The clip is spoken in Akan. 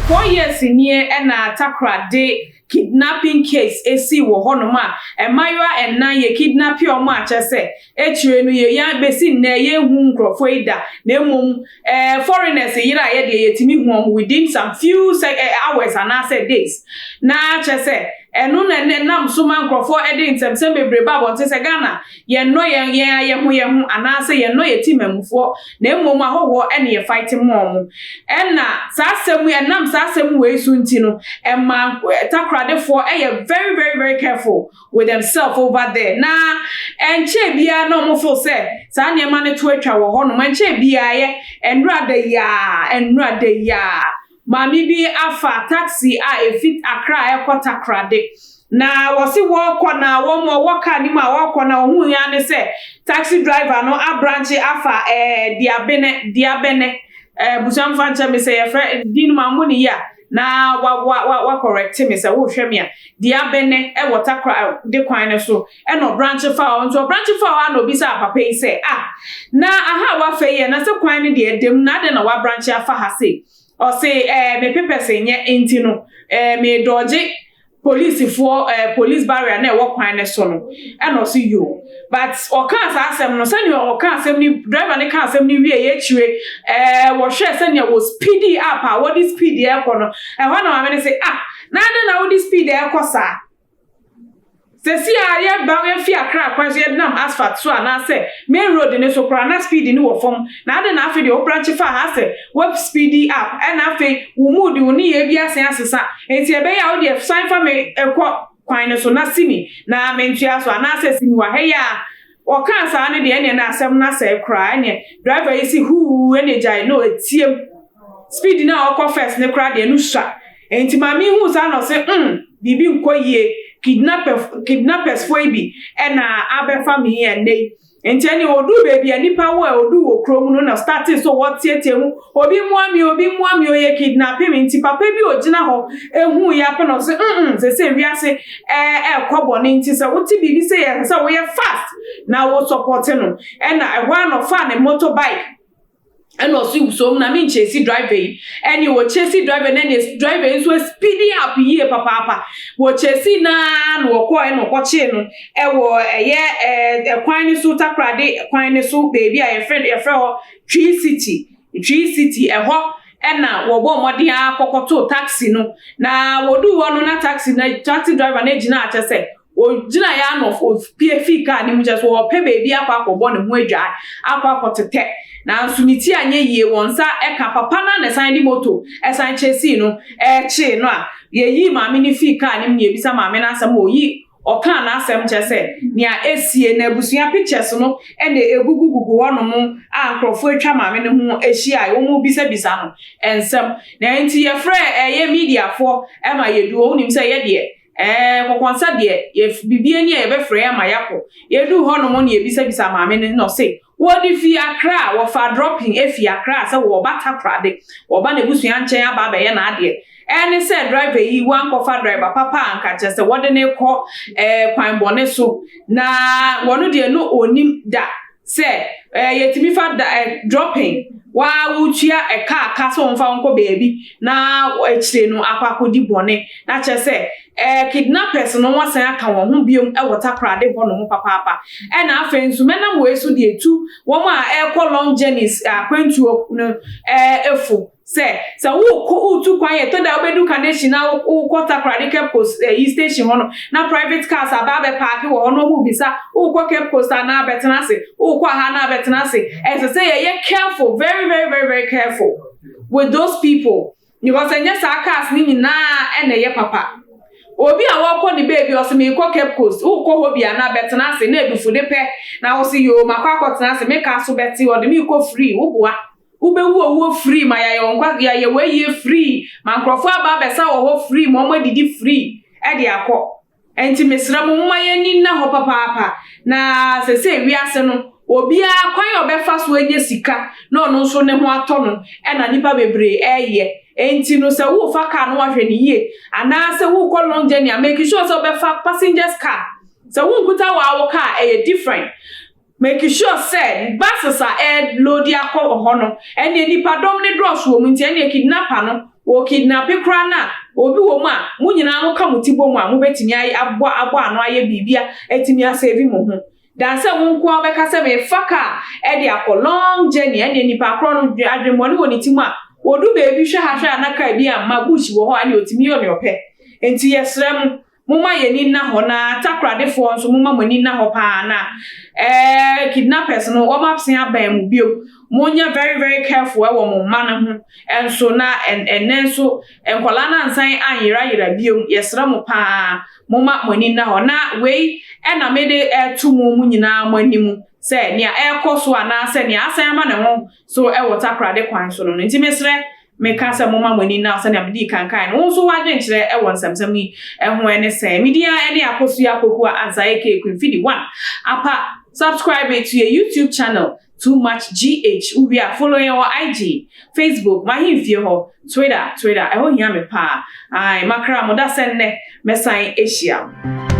4 years near na Takra de kidnapping case esi wo honoma emayoa enna ye kidnap your ma chese echire no ye ya besi na ye hu nkrofo ida na emom foreigners yira ye de yetimi hu within some few hours and days na chese enu na nam so man nkrofo ede ntsemsem bebre ba bonte se Ghana ye no ye hu anase ye no ye timamufo na emom ahoho ene ye fighting mom enna sasemu ye nam sasemu we su ntino emma Takra for very, very, very careful with themselves over there. Nah, and che bia no mo feel say, Sanya money to a travel honor, man che bia and rather ya. Mammy be afa taxi a fit a cry a quarter crade. Now was he walk on now one more walk anima walk on now who yan say taxi driver no a branch afa diabene Busan Fancha me say a friend din mamuni ya. Na wa correct me say wo hwe me a dia bene e water cry de kwan so e no branch fa on so branch fa na obi say papa yi say na aha wa fe ye na se kwan ne de dem na de na wa branch afa ha say o say me pepe say nye enti no me doje police for police barrier na e wo kwan ne so no e no see you but o kan sa asem no say o kan asem ni driver ne kan asem ni wie ye chire wo hwe say ne wo speedy up what is speedy e ko no e ho na ma me say na de na wo this speed e ko sa se si a ye ba we fi Accra kwan so ye nam asphalt so na say main road ne so kra na speed ni wo fom na de na afi de o branch fa ha say what speedy up e na afi wo mood wo ni ye bi asen asesa enti e be ya wo de sign fa me e ko kwan so na simi na mentua so na say simi wa he ya o kan sa ne de ene na asem na say kra ene driver yi si hu ene jai no etiem speed na o ko first ne kra de no sha enti mami hu sa no say bibi nkoyie kidnappers for bi na abefa me here nei enti ani odu baby anipa wo odu wo krom no na start so what tietemu obi muami oye kidnapping enti papa bi ogina ho ehu ya pe no se wiase kobo ne enti se woti bibi se ye se wo ye fast na wo support no na ehwa no fa ne motorbike and also so na me chase driver and you will chase driver then is driver so speedy up here papa wo chase na no ko e no ko che no e wo ye kwan ni so Takrade kwan ni so baby a friend Tree City e ho na wo bo modern akokoto taxi no na wo du wo no na taxi na taxi driver na gina a chese o gina ya no of PF car ni mu just wo pe baby akwa akobọ ne ho adwa akwa akotete na nsumiti anye yie wonsa eka papa na ne san di moto esan chesi no chi no a ye yi maame ni fi car ni me bisa maame na asem oyi o kan na asem chese nia esie na busuya pictures no ene egugugugu wono mu ankrofo atwa maame ne ho ehia wo mu bisa no ensem na enti ye frɛ ye media for e ma ye du onim se ye de kokonsa de ye bibie ni ye be frɛ ya ma yakɔ ye du ho no mo ne ye bisa maame ne no say what if you Accra wo fa dropping if you Accra say wo ba Takrade wo ba na busuya nchen aba ba ye na ade any said driver yi wan ko fa driver papa anka che say wo de ne ko kwan bone so na wono de no onim da say yetimi fa dropping wa wutua eka so mfa nko baby na echire no akwakodi bone na che say kidnappers no wasan aka won ho biom e wota Takrade ho no papa na afensu menam we so de etu wo ma long journeys akwantu no efo say wo tu kwan ye to da obedu connection na wo ko Takrade Cape Coast station ho no na private cars ababe park wo no mu bisa wo ko Cape Coast na betena se wo ko ha na betena se say ye careful very very very very careful with those people because enya sa cars ni na ye papa obi a wako ni baby o se me ko Cape Coast wo ko ho bia na betena se na edufu de pe na wo se yo makwa akotena se me ka so beti o de me ko free wo boa wo be wo free ma ya yo nkwa ya ye we ye free man krofo aba besa wo ho free mo mo didi free e de akọ enti mesra mo ma ye ni na ho papa na se wiase no obi a kwan obefa so enye sika na ono so ne ho atọ no e na nipa bebre eye enti no se wo fa car no ahwe ni ye ana se wo ko long journey make sure so obefa passengers car se wo nkuta wa car different make sure say buses are load ya ko ho no ene nipa dom ne dross wo mu nti ene kidnapper no wo kidnap kra na obi wo mu a mu nyina mo ka mutibo mu a mo betimi abo ano aye bibia etimi asave mo ho dan se wo nko abeka se me faka e de akọ long journey e nipa kro no adwemmone woni timu a odu beebi hwe ha hwe anaka bi amma bush wo ho ani otimi yo ne ope enti yesrem muma yeni na ho na takradefo nso muma mani na ho pa na kidnappers no wo mapsen aban mu bio monya very very careful e wo mo man ho enso na enenso enkola na nsan anyira bio yesrem pa muma mani na ho na we na mede tu mu nyina manimu se nia ekoso ana se nia asan ma ne ho so e wo takrade kwan so no nti mesre meka se moma mani na se na bidi kankan no so wadwen kire e won samsam yi ho ene se media ene akosu akoku ansa eke kwimfidi 1 apa subscribe to your YouTube channel Too Much GH we are following our IG Facebook ma himfie ho Twitter e ho hia me pa ai makra mo da senne mesan Asia